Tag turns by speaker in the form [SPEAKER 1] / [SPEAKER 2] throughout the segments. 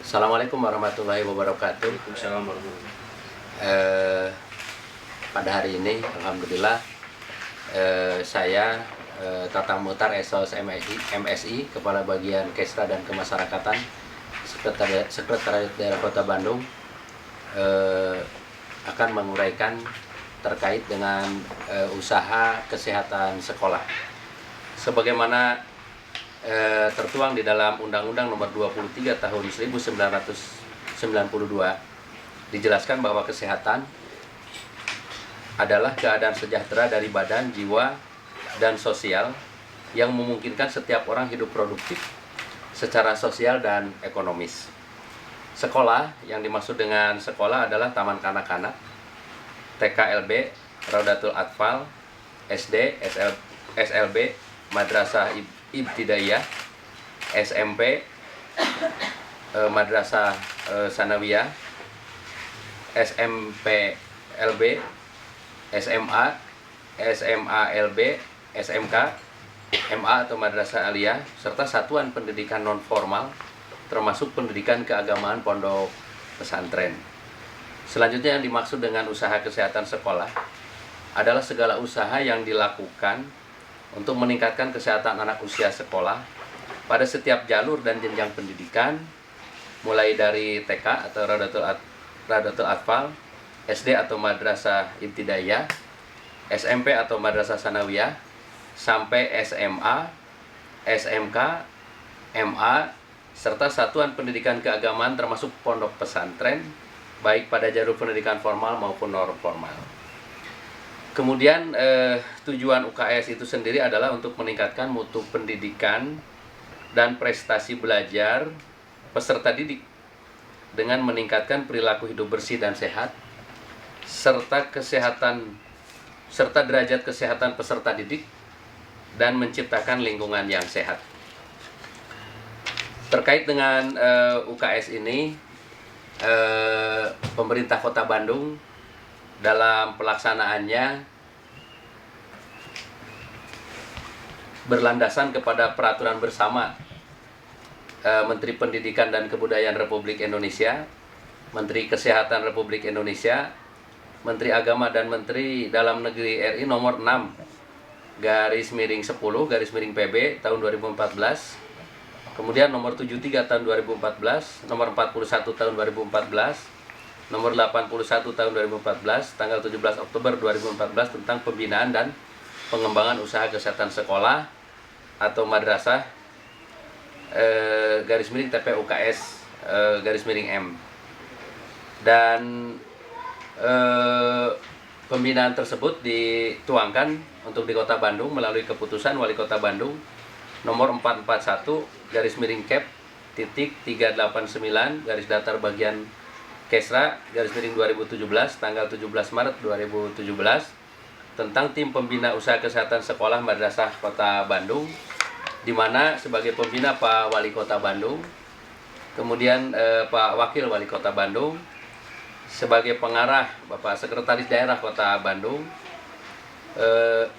[SPEAKER 1] Assalamualaikum warahmatullahi wabarakatuh.
[SPEAKER 2] Waalaikumsalam warahmatullahi
[SPEAKER 1] Eh, Pada hari ini, alhamdulillah, saya Tatang Muhtar SOS MSI, Kepala Bagian Kesra dan Kemasyarakatan, Sekretariat Daerah Kota Bandung, akan menguraikan terkait dengan usaha kesehatan sekolah. Sebagaimana tertuang di dalam Undang-Undang Nomor 23 Tahun 1992, dijelaskan bahwa kesehatan adalah keadaan sejahtera dari badan, jiwa, dan sosial yang memungkinkan setiap orang hidup produktif secara sosial dan ekonomis. Sekolah, yang dimaksud dengan sekolah adalah taman kanak-kanak, TKLB, Raudatul Atfal, SD, SLB, Madrasah Ibtidaiyah, SMP, Madrasah Sanawiyah, SMP LB, SMA, SMALB, SMK, MA atau Madrasah Aliyah, serta satuan pendidikan non-formal, termasuk pendidikan keagamaan pondok pesantren. Selanjutnya, yang dimaksud dengan usaha kesehatan sekolah adalah segala usaha yang dilakukan untuk meningkatkan kesehatan anak usia sekolah pada setiap jalur dan jenjang pendidikan, mulai dari TK atau Raudatul Atfal, SD atau Madrasah Ibtidaiyah, SMP atau Madrasah Sanawiyah, sampai SMA, SMK, MA, serta satuan pendidikan keagamaan termasuk pondok pesantren, baik pada jalur pendidikan formal maupun non formal. Kemudian tujuan UKS itu sendiri adalah untuk meningkatkan mutu pendidikan dan prestasi belajar peserta didik dengan meningkatkan perilaku hidup bersih dan sehat, serta derajat kesehatan peserta didik, dan menciptakan lingkungan yang sehat. Terkait dengan UKS ini, pemerintah Kota Bandung dalam pelaksanaannya berlandasan kepada peraturan bersama Menteri Pendidikan dan Kebudayaan Republik Indonesia, Menteri Kesehatan Republik Indonesia, Menteri Agama dan Menteri Dalam Negeri RI nomor 6/10/PB tahun 2014, kemudian nomor 73 tahun 2014, nomor 41 tahun 2014, nomor 81 tahun 2014, tanggal 17 Oktober 2014 tentang pembinaan dan pengembangan usaha kesehatan sekolah atau madrasah _TPUKS_M. Dan pembinaan tersebut dituangkan untuk di Kota Bandung melalui keputusan Wali Kota Bandung nomor 441/389 bagian Kesra _2017 tanggal 17 Maret 2017 tentang tim pembina usaha kesehatan sekolah madrasah Kota Bandung, di mana sebagai pembina Pak Wali Kota Bandung, kemudian Pak Wakil Wali Kota Bandung, sebagai pengarah Bapak Sekretaris Daerah Kota Bandung,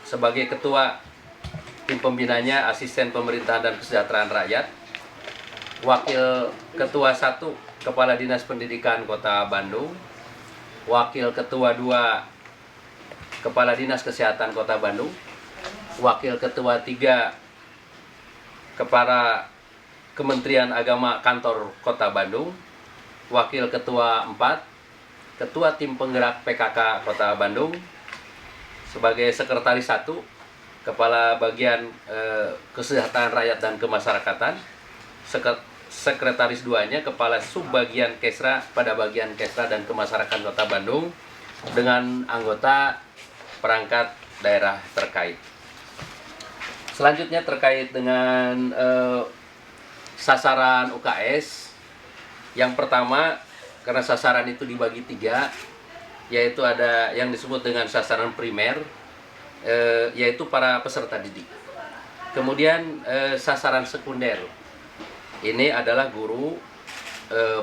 [SPEAKER 1] sebagai ketua tim pembinanya asisten pemerintahan dan kesejahteraan rakyat, wakil ketua 1 Kepala Dinas Pendidikan Kota Bandung, wakil ketua 2 Kepala Dinas Kesehatan Kota Bandung, wakil ketua 3 Kepala Kementerian Agama Kantor Kota Bandung, wakil ketua 4 Ketua Tim Penggerak PKK Kota Bandung, sebagai sekretaris 1 Kepala Bagian Kesejahteraan Rakyat dan Kemasyarakatan, sekretaris 2-nya Kepala Subbagian Kesra pada Bagian Kesra dan Kemasyarakatan Kota Bandung, dengan anggota perangkat daerah terkait. Selanjutnya terkait dengan sasaran UKS. Yang pertama, karena sasaran itu dibagi 3, yaitu ada yang disebut dengan sasaran primer, yaitu para peserta didik. Kemudian sasaran sekunder, ini adalah guru,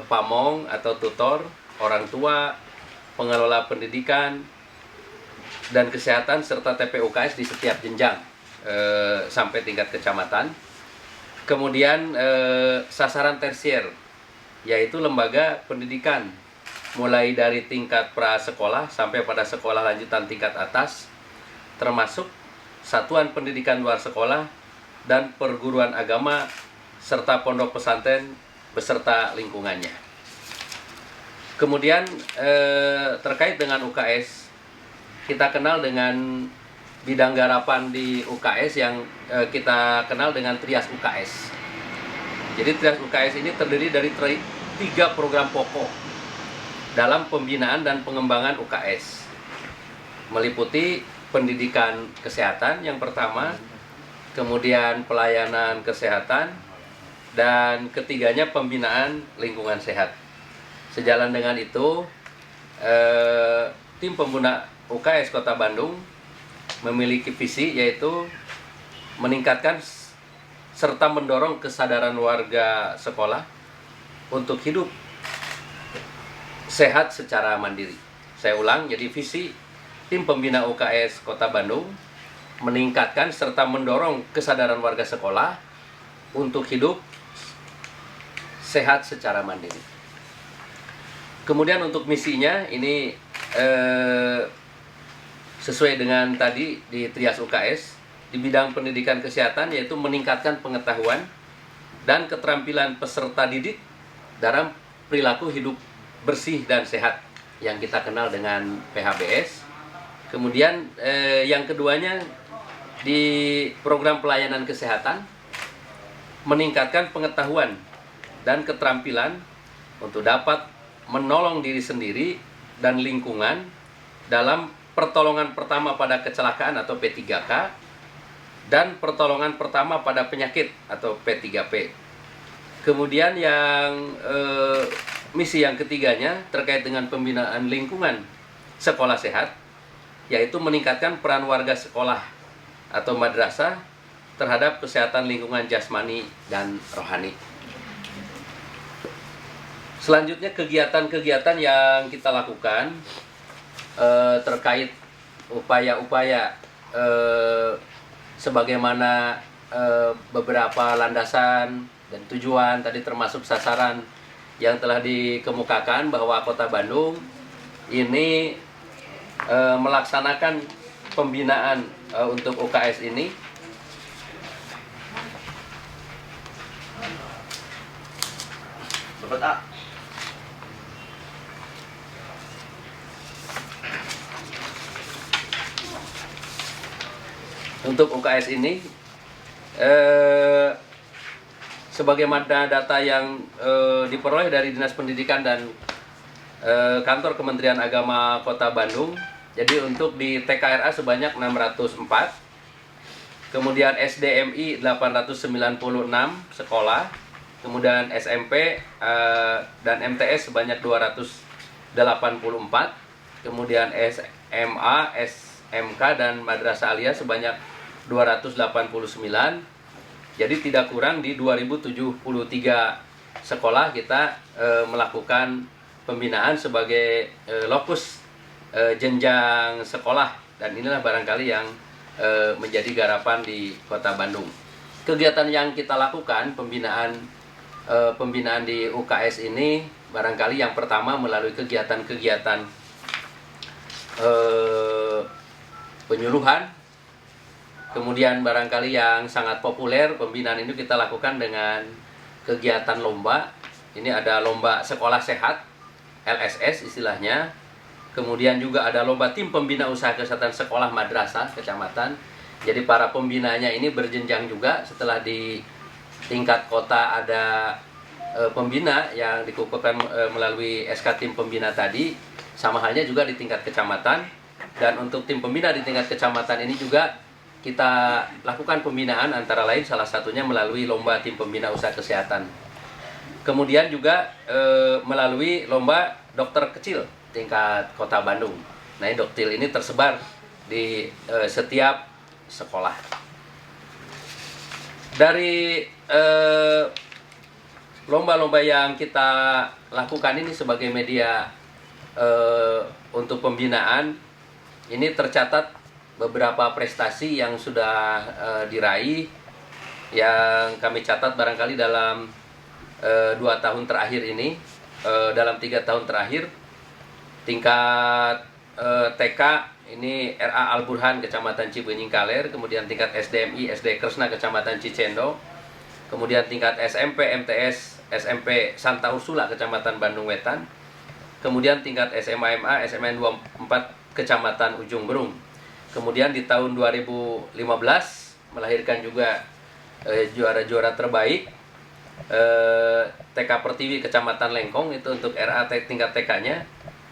[SPEAKER 1] pamong atau tutor, orang tua, pengelola pendidikan dan kesehatan, serta TPUKS di setiap jenjang sampai tingkat kecamatan. Kemudian sasaran tersier, yaitu lembaga pendidikan mulai dari tingkat prasekolah sampai pada sekolah lanjutan tingkat atas, termasuk satuan pendidikan luar sekolah dan perguruan agama serta pondok pesantren beserta lingkungannya. Kemudian terkait dengan UKS, kita kenal dengan bidang garapan di UKS yang kita kenal dengan Trias UKS. Jadi Trias UKS ini terdiri dari 3 program pokok dalam pembinaan dan pengembangan UKS, meliputi pendidikan kesehatan yang pertama, kemudian pelayanan kesehatan, dan ketiganya pembinaan lingkungan sehat. Sejalan dengan itu, tim pembina UKS Kota Bandung memiliki visi, yaitu meningkatkan serta mendorong kesadaran warga sekolah untuk hidup sehat secara mandiri. Saya ulang, jadi visi tim pembina UKS Kota Bandung meningkatkan serta mendorong kesadaran warga sekolah untuk hidup sehat secara mandiri. Kemudian untuk misinya ini sesuai dengan tadi di Trias UKS, di bidang pendidikan kesehatan, yaitu meningkatkan pengetahuan dan keterampilan peserta didik dalam perilaku hidup bersih dan sehat yang kita kenal dengan PHBS. Kemudian yang keduanya di program pelayanan kesehatan, meningkatkan pengetahuan dan keterampilan untuk dapat menolong diri sendiri dan lingkungan dalam pertolongan pertama pada kecelakaan atau P3K dan pertolongan pertama pada penyakit atau P3P. Kemudian yang misi yang ketiganya terkait dengan pembinaan lingkungan sekolah sehat, yaitu meningkatkan peran warga sekolah atau madrasah terhadap kesehatan lingkungan jasmani dan rohani. Selanjutnya kegiatan-kegiatan yang kita lakukan terkait upaya-upaya sebagaimana beberapa landasan dan tujuan tadi, termasuk sasaran yang telah dikemukakan bahwa Kota Bandung ini melaksanakan pembinaan untuk UKS ini untuk UKS ini sebagaimana data yang diperoleh dari Dinas Pendidikan dan Kantor Kementerian Agama Kota Bandung. Jadi untuk di TKRA sebanyak 604, kemudian SDMI 896 sekolah, kemudian SMP dan MTS sebanyak 284, kemudian SMA, SMK dan Madrasah Aliyah sebanyak 289. Jadi tidak kurang di 2073 sekolah kita melakukan pembinaan sebagai lokus jenjang sekolah, dan inilah barangkali yang menjadi garapan di Kota Bandung. Kegiatan yang kita lakukan pembinaan di UKS ini barangkali yang pertama melalui kegiatan-kegiatan penyuluhan. Kemudian barangkali yang sangat populer pembinaan ini kita lakukan dengan kegiatan lomba. Ini ada lomba sekolah sehat, LSS istilahnya. Kemudian juga ada lomba tim pembina usaha kesehatan sekolah madrasah kecamatan. Jadi para pembinanya ini berjenjang juga. Setelah di tingkat kota ada pembina yang dikukuhkan melalui SK tim pembina tadi, sama halnya juga di tingkat kecamatan. Dan untuk tim pembina di tingkat kecamatan ini juga kita lakukan pembinaan, antara lain salah satunya melalui lomba tim pembina usaha kesehatan. Kemudian juga melalui lomba dokter kecil tingkat Kota Bandung. Nah, dokter ini tersebar di setiap sekolah. Dari lomba-lomba yang kita lakukan ini sebagai media untuk pembinaan, ini tercatat beberapa prestasi yang sudah diraih, yang kami catat barangkali dalam 2 tahun terakhir ini. Dalam 3 tahun terakhir, tingkat TK ini RA Al-Burhan Kecamatan Cibenying Kaler, kemudian tingkat SDMI SD Kresna Kecamatan Cicendo, kemudian tingkat SMP MTS SMP Santa Ursula Kecamatan Bandung Wetan, kemudian tingkat SMA MA SMN 24 Kecamatan Ujung Berung. Kemudian di tahun 2015 melahirkan juga juara-juara terbaik TK Pertiwi Kecamatan Lengkong, itu untuk RA tingkat TK-nya.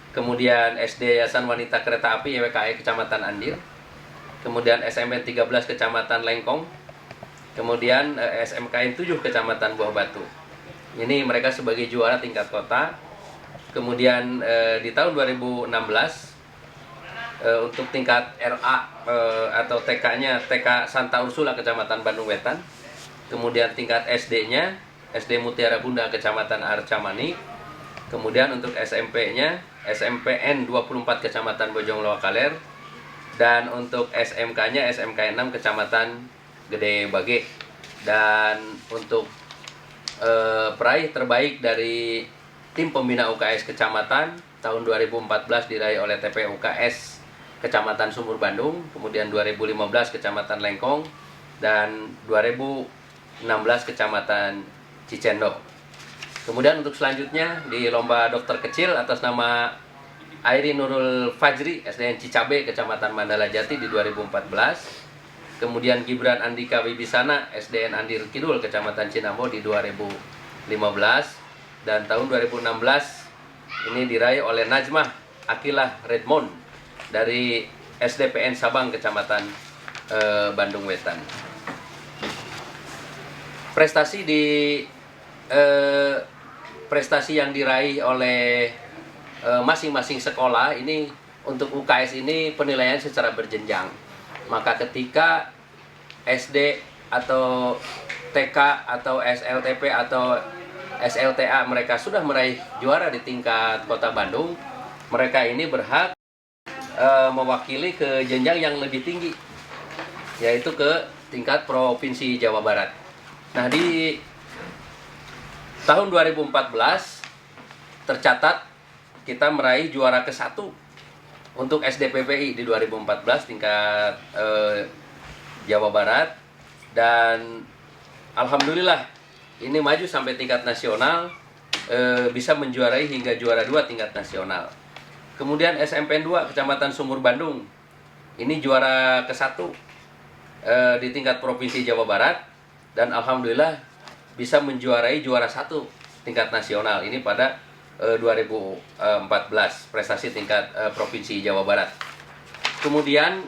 [SPEAKER 1] Kemudian SD Yayasan Wanita Kereta Api YWKI Kecamatan Andir. Kemudian SMN 13 Kecamatan Lengkong. Kemudian SMKN 7 Kecamatan Buah Batu. Ini mereka sebagai juara tingkat kota. Kemudian di tahun 2016 untuk tingkat RA atau TK-nya TK Santa Ursula Kecamatan Bandung Wetan. Kemudian tingkat SD-nya SD Mutiara Bunda Kecamatan Arcamani. Kemudian untuk SMP-nya SMPN 24 Kecamatan Bojong Loa Kaler. Dan untuk SMK-nya SMK 6 Kecamatan Gede Bage. Dan untuk peraih terbaik dari tim pembina UKS Kecamatan tahun 2014 diraih oleh TP UKS Kecamatan Sumur Bandung. Kemudian 2015 Kecamatan Lengkong. Dan 2016 Kecamatan Cicendo. Kemudian untuk selanjutnya di lomba dokter kecil atas nama Airi Nurul Fajri SDN Cicabe Kecamatan Mandala Jati di 2014. Kemudian Gibran Andika Wibisana SDN Andir Kidul Kecamatan Cinambo di 2015. Dan tahun 2016 ini diraih oleh Najmah Akilah Redmond dari SDPN Sabang Kecamatan Bandung Wetan. Prestasi yang diraih oleh masing-masing sekolah ini untuk UKS ini penilaian secara berjenjang. Maka ketika SD atau TK atau SLTP atau SLTA mereka sudah meraih juara di tingkat Kota Bandung, mereka ini berhak mewakili ke jenjang yang lebih tinggi, yaitu ke tingkat Provinsi Jawa Barat. Nah, di tahun 2014 tercatat kita meraih juara ke-1 untuk SDPPI di 2014 tingkat Jawa Barat, dan alhamdulillah ini maju sampai tingkat nasional, bisa menjuarai hingga juara 2 tingkat nasional. Kemudian SMPN 2 Kecamatan Sumur Bandung ini juara ke-1 di tingkat Provinsi Jawa Barat, dan alhamdulillah bisa menjuarai juara 1 tingkat nasional ini pada 2014 prestasi tingkat Provinsi Jawa Barat. Kemudian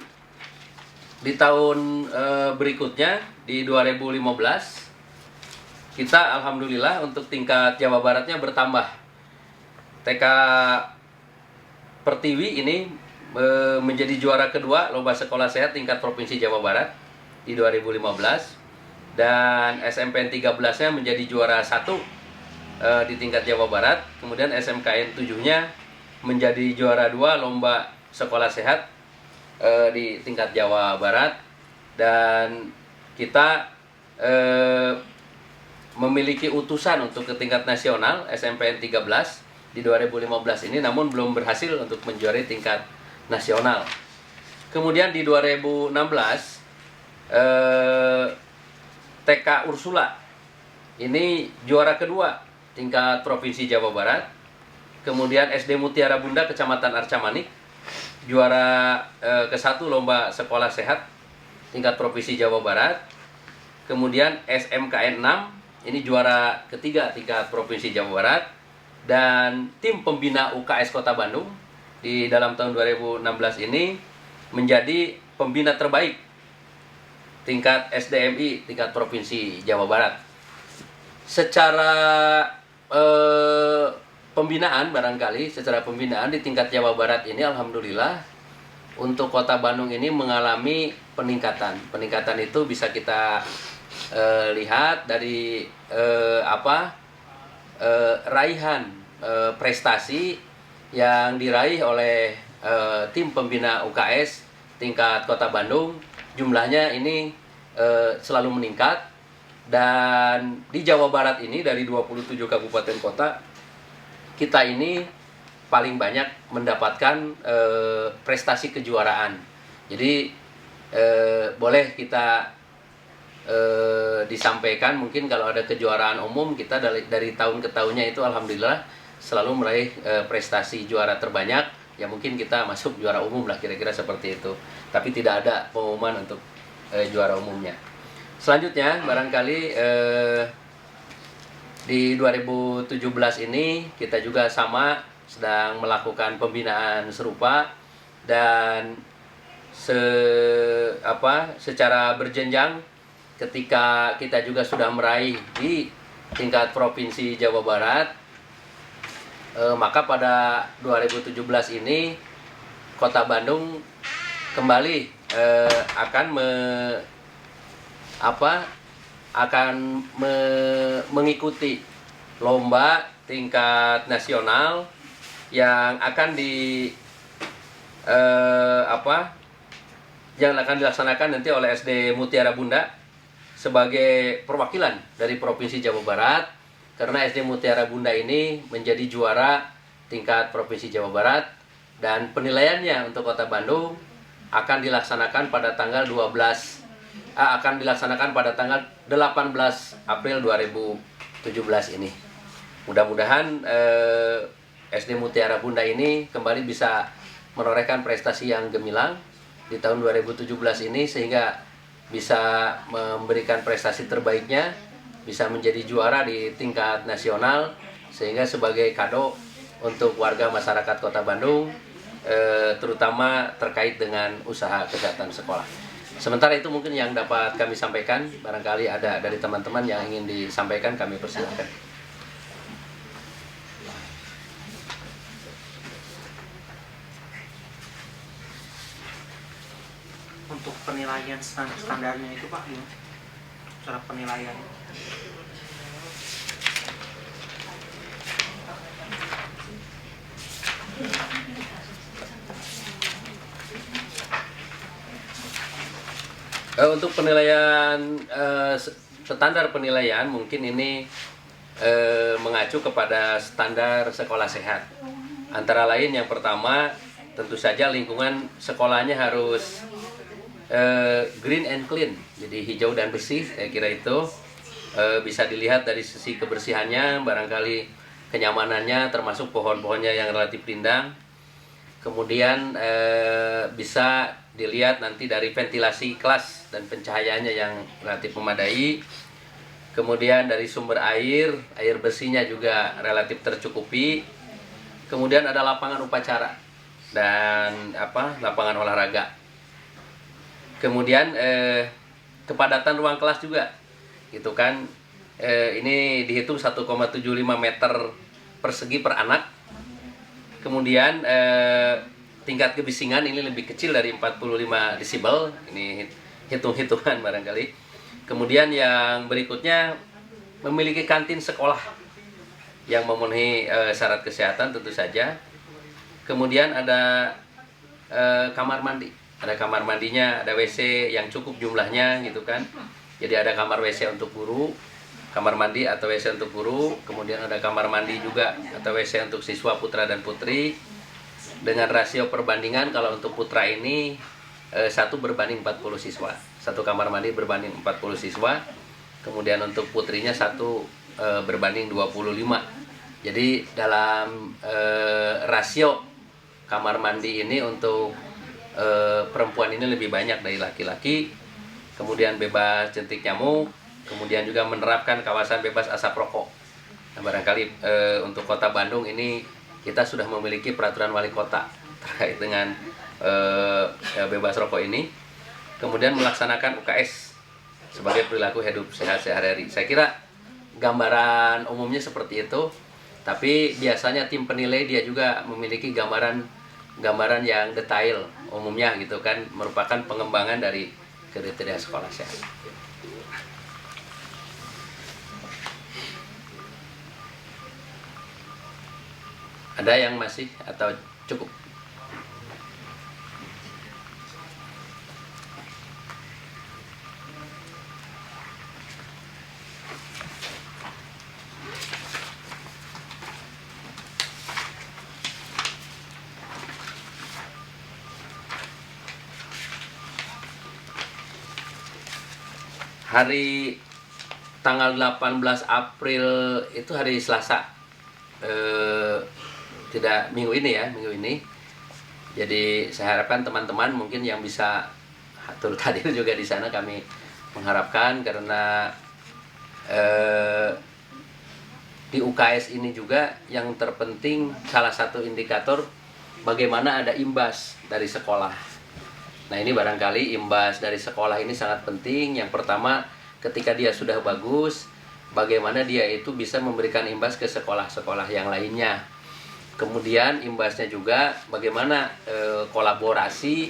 [SPEAKER 1] di tahun berikutnya di 2015 kita alhamdulillah untuk tingkat Jawa Baratnya bertambah. TK Pertiwi ini menjadi juara kedua lomba sekolah sehat tingkat Provinsi Jawa Barat di 2015. Dan SMPN 13-nya menjadi juara 1 di tingkat Jawa Barat. Kemudian SMKN 7-nya menjadi juara 2 lomba sekolah sehat di tingkat Jawa Barat. Dan kita memiliki utusan untuk ke tingkat nasional SMPN 13 di 2015 ini, namun belum berhasil untuk menjuarai tingkat nasional. Kemudian di 2016 TK Ursula ini juara kedua tingkat Provinsi Jawa Barat. Kemudian SD Mutiara Bunda Kecamatan Arcamani juara ke-1 lomba sekolah sehat tingkat Provinsi Jawa Barat. Kemudian SMKN 6 ini juara ketiga tingkat Provinsi Jawa Barat. Dan tim pembina UKS Kota Bandung di dalam tahun 2016 ini menjadi pembina terbaik tingkat SDMI tingkat Provinsi Jawa Barat. Secara pembinaan secara pembinaan di tingkat Jawa Barat ini alhamdulillah untuk Kota Bandung ini mengalami peningkatan. Peningkatan itu bisa kita lihat dari raihan prestasi yang diraih oleh tim pembina UKS tingkat Kota Bandung. Jumlahnya ini selalu meningkat, Dan di Jawa Barat ini dari 27 kabupaten kota, kita ini paling banyak mendapatkan prestasi kejuaraan. Jadi boleh kita disampaikan, mungkin kalau ada kejuaraan umum, kita dari tahun ke tahunnya itu alhamdulillah selalu meraih prestasi juara terbanyak. Ya mungkin kita masuk juara umum lah, kira-kira seperti itu. Tapi tidak ada pengumuman untuk juara umumnya. Selanjutnya barangkali di 2017 ini kita juga sama sedang melakukan pembinaan serupa, dan secara berjenjang. Ketika kita juga sudah meraih di tingkat provinsi Jawa Barat, maka pada 2017 ini Kota Bandung kembali akan mengikuti lomba tingkat nasional yang akan dilaksanakan nanti oleh SD Mutiara Bunda sebagai perwakilan dari Provinsi Jawa Barat, karena SD Mutiara Bunda ini menjadi juara tingkat Provinsi Jawa Barat, dan penilaiannya untuk Kota Bandung akan dilaksanakan pada tanggal 18 April 2017 ini. Mudah-mudahan SD Mutiara Bunda ini kembali bisa menorehkan prestasi yang gemilang di tahun 2017 ini, sehingga bisa memberikan prestasi terbaiknya, bisa menjadi juara di tingkat nasional, sehingga sebagai kado untuk warga masyarakat Kota Bandung, terutama terkait dengan usaha kesehatan sekolah. Sementara itu mungkin yang dapat kami sampaikan, barangkali ada dari teman-teman yang ingin disampaikan, kami persilakan.
[SPEAKER 2] Untuk penilaian standarnya itu Pak, cara penilaian.
[SPEAKER 1] Untuk penilaian, standar penilaian mungkin ini mengacu kepada standar sekolah sehat. Antara lain yang pertama, tentu saja lingkungan sekolahnya harus green and clean, jadi hijau dan bersih. Saya kira itu bisa dilihat dari sisi kebersihannya, barangkali kenyamanannya, termasuk pohon-pohonnya yang relatif rindang. Kemudian bisa dilihat nanti dari ventilasi kelas dan pencahayaannya yang relatif memadai. Kemudian dari sumber air bersihnya juga relatif tercukupi. Kemudian ada lapangan upacara dan lapangan olahraga. Kemudian kepadatan ruang kelas juga, gitu kan. Ini dihitung 1,75 meter persegi per anak. Kemudian tingkat kebisingan ini lebih kecil dari 45 desibel. Ini hitung-hitungan barangkali. Kemudian yang berikutnya, memiliki kantin sekolah yang memenuhi syarat kesehatan tentu saja. Kemudian ada kamar mandi. Ada kamar mandinya, ada WC yang cukup jumlahnya, gitu kan. Jadi ada kamar WC untuk guru, kamar mandi atau WC untuk guru. Kemudian ada kamar mandi juga atau WC untuk siswa putra dan putri. Dengan rasio perbandingan, kalau untuk putra ini 1 berbanding 40 siswa. 1 kamar mandi berbanding 40 siswa. Kemudian untuk putrinya 1 berbanding 25. Jadi dalam rasio kamar mandi ini untuk perempuan ini lebih banyak dari laki-laki. Kemudian bebas jentik nyamuk. Kemudian juga menerapkan kawasan bebas asap rokok. Nah, barangkali untuk Kota Bandung ini kita sudah memiliki peraturan wali kota terkait dengan bebas rokok ini. Kemudian melaksanakan UKS sebagai perilaku hidup sehat sehari-hari. Saya kira gambaran umumnya seperti itu. Tapi biasanya tim penilai dia juga memiliki gambaran yang detail umumnya, gitu kan, merupakan pengembangan dari kriteria sekolah sehat. Ada yang masih atau cukup? hari tanggal 18 April itu hari Selasa, tidak minggu ini ya, minggu ini. Jadi saya harapkan teman-teman mungkin yang bisa turut hadir juga di sana, kami mengharapkan, karena di UKS ini juga yang terpenting salah satu indikator bagaimana ada imbas dari sekolah. Nah, ini barangkali imbas dari sekolah ini sangat penting. Yang pertama, ketika dia sudah bagus, bagaimana dia itu bisa memberikan imbas ke sekolah-sekolah yang lainnya. Kemudian imbasnya juga bagaimana kolaborasi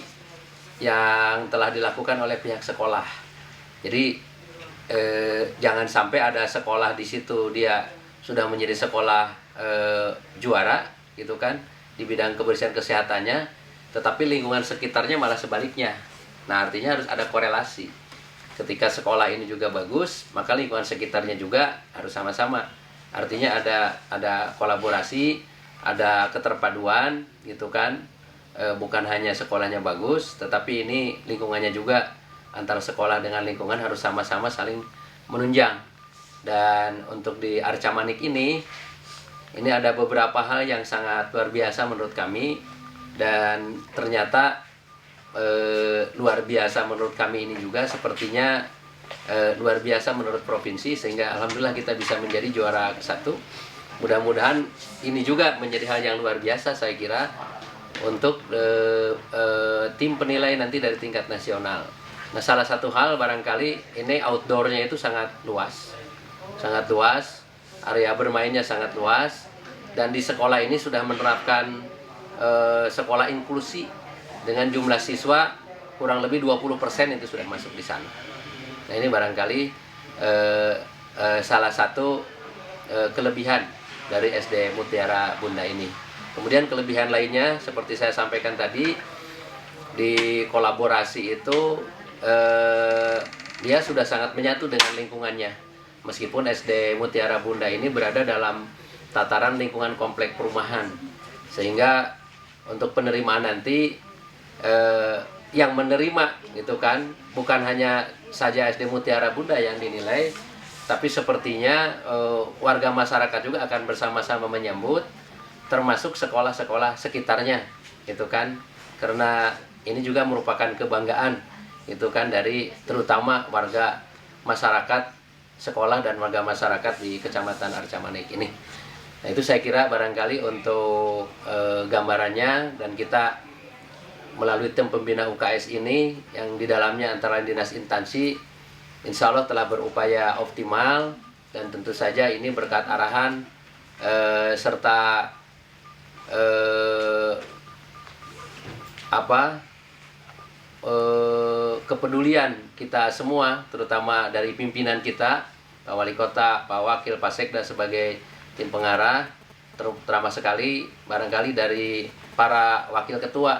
[SPEAKER 1] yang telah dilakukan oleh pihak sekolah. Jadi jangan sampai ada sekolah di situ dia sudah menjadi sekolah juara gitu kan di bidang kebersihan kesehatannya, tetapi lingkungan sekitarnya malah sebaliknya. Nah, artinya harus ada korelasi. Ketika sekolah ini juga bagus, maka lingkungan sekitarnya juga harus sama-sama. Artinya ada kolaborasi, ada keterpaduan gitu kan. Bukan hanya sekolahnya bagus, tetapi ini lingkungannya juga, antara sekolah dengan lingkungan harus sama-sama saling menunjang. Dan untuk di Arca Manik ini ada beberapa hal yang sangat luar biasa menurut kami, dan ternyata luar biasa menurut kami ini juga sepertinya luar biasa menurut provinsi, sehingga alhamdulillah kita bisa menjadi juara ke-1. Mudah-mudahan ini juga menjadi hal yang luar biasa saya kira untuk tim penilai nanti dari tingkat nasional. Nah, salah satu hal barangkali ini outdoornya itu sangat luas, area bermainnya sangat luas, dan di sekolah ini sudah menerapkan sekolah inklusi dengan jumlah siswa kurang lebih 20% itu sudah masuk di sana. Nah, ini barangkali salah satu kelebihan dari SD Mutiara Bunda ini. Kemudian kelebihan lainnya seperti saya sampaikan tadi, di kolaborasi itu dia sudah sangat menyatu dengan lingkungannya. Meskipun SD Mutiara Bunda ini berada dalam tataran lingkungan komplek perumahan, sehingga untuk penerimaan nanti yang menerima gitu kan bukan hanya saja SD Mutiara Bunda yang dinilai, tapi sepertinya warga masyarakat juga akan bersama-sama menyambut, termasuk sekolah-sekolah sekitarnya gitu kan, karena ini juga merupakan kebanggaan gitu kan dari terutama warga masyarakat sekolah dan warga masyarakat di Kecamatan Arca Manik ini. Nah, itu saya kira barangkali untuk gambarannya, dan kita melalui tim pembina UKS ini yang di dalamnya antara dinas instansi insya Allah telah berupaya optimal, dan tentu saja ini berkat arahan serta kepedulian kita semua, terutama dari pimpinan kita, Pak Wali Kota, Pak Wakil, Pak Sekda sebagai tim pengarah, terutama sekali barangkali dari para wakil ketua,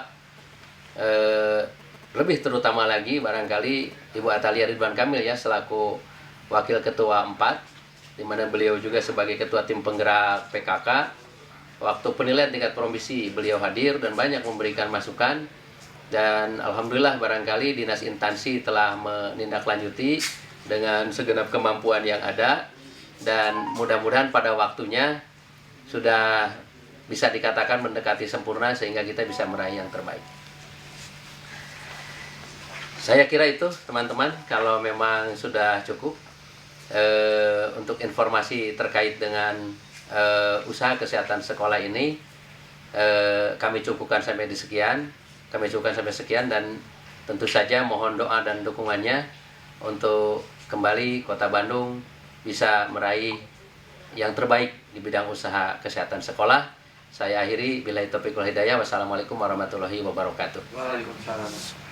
[SPEAKER 1] lebih terutama lagi barangkali Ibu Atalia Ridwan Kamil ya selaku Wakil Ketua 4, di mana beliau juga sebagai Ketua Tim Penggerak PKK. Waktu penilaian tingkat provinsi beliau hadir dan banyak memberikan masukan, dan alhamdulillah barangkali dinas instansi telah menindaklanjuti dengan segenap kemampuan yang ada, dan mudah-mudahan pada waktunya sudah bisa dikatakan mendekati sempurna sehingga kita bisa meraih yang terbaik. Saya kira itu teman-teman, kalau memang sudah cukup untuk informasi terkait dengan usaha kesehatan sekolah ini, kami cukupkan sampai sekian, dan tentu saja mohon doa dan dukungannya untuk kembali Kota Bandung bisa meraih yang terbaik di bidang usaha kesehatan sekolah. Saya akhiri, billahi taufiq wal hidayah. Wassalamualaikum warahmatullahi wabarakatuh.
[SPEAKER 2] Waalaikumsalam.